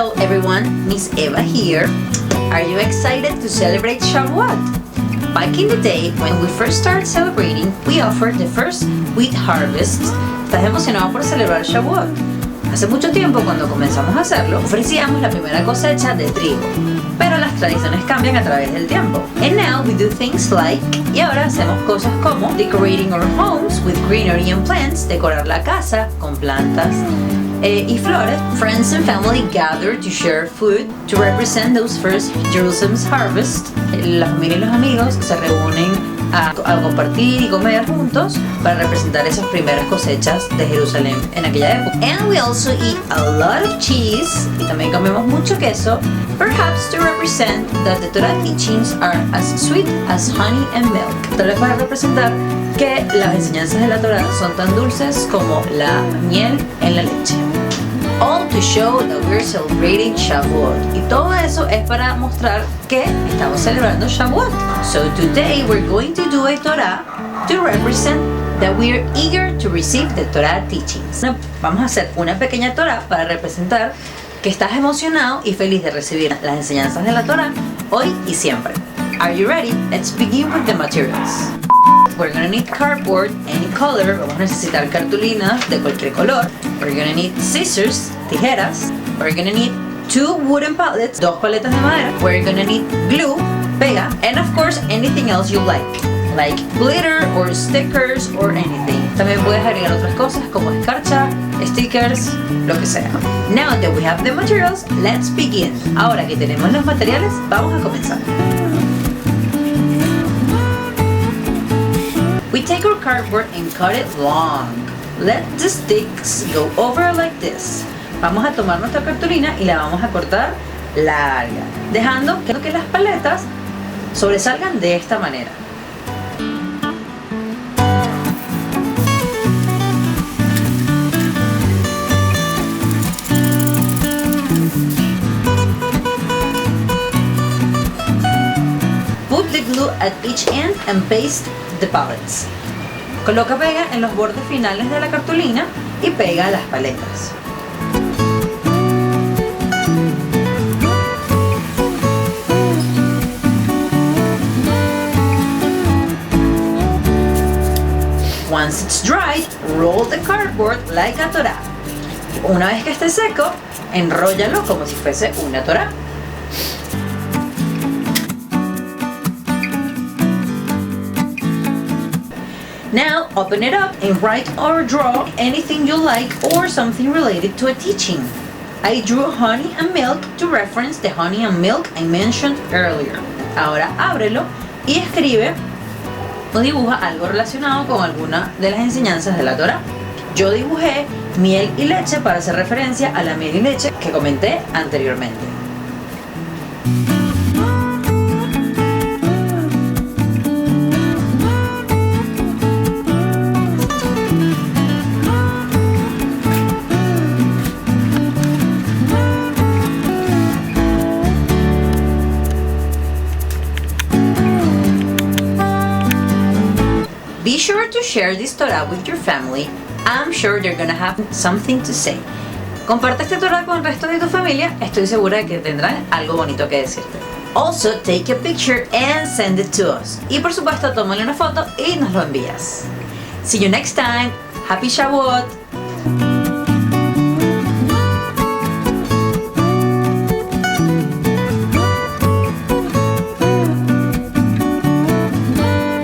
Hello everyone, Miss Eva here. Are you excited to celebrate Shavuot? Back in the day, when we first started celebrating, we offered the first wheat harvest. ¿Estás emocionado por celebrar Shavuot? Hace mucho tiempo, cuando comenzamos a hacerlo, ofrecíamos la primera cosecha de trigo. Pero las tradiciones cambian a través del tiempo. And now we do things like, y ahora hacemos cosas como decorating our homes with greenery and plants, decorar la casa con plantas y flores. Friends and family gather to share food to represent those first Jerusalem's harvest. La familia y los amigos se reúnen a compartir y comer juntos para representar esas primeras cosechas de Jerusalén en aquella época. And we also eat a lot of cheese, y también comemos mucho queso, perhaps to represent that the Torah teachings are as sweet as honey and milk. Tal vez para representar que las enseñanzas de la Torah son tan dulces como la miel en la leche. All to show that we're celebrating Shavuot. Y todo eso es para mostrar que estamos celebrando Shavuot. So today we're going to do a Torah to represent that we're eager to receive the Torah teachings. Vamos a hacer una pequeña Torah para representar que estás emocionado y feliz de recibir las enseñanzas de la Torah hoy y siempre. Are you ready? Let's begin with the materials. We're gonna need cardboard, any color. Vamos a necesitar cartulinas de cualquier color. We're gonna need scissors, tijeras. We're gonna need 2 wooden pallets, 2 paletas de madera. We're gonna need glue, pega, and of course anything else you like glitter or stickers or anything. También puedes agregar otras cosas como escarcha, stickers, lo que sea. Now that we have the materials, let's begin. Ahora que tenemos los materiales, vamos a comenzar. We take our cardboard and cut it long. Let the sticks go over like this. Vamos a tomar nuestra cartulina y la vamos a cortar larga, dejando que las paletas sobresalgan de esta manera. Put the glue at each end and paste the pallets. Coloca pega en los bordes finales de la cartulina y pega las paletas. Once it's dried, roll the cardboard like a Torah. Una vez que esté seco, enróllalo como si fuese una Torah. Now open it up and write or draw anything you like or something related to a teaching. I drew honey and milk to reference the honey and milk I mentioned earlier. Ahora ábrelo y escribe o dibuja algo relacionado con alguna de las enseñanzas de la Torah. Yo dibujé miel y leche para hacer referencia a la miel y leche que comenté anteriormente. Be sure to share this Torah with your family. I'm sure they're gonna have something to say. Comparte este Torah con el resto de tu familia. Estoy segura de que tendrán algo bonito que decirte. Also, take a picture and send it to us. Y por supuesto, tómale una foto y nos lo envías. See you next time. Happy Shavuot!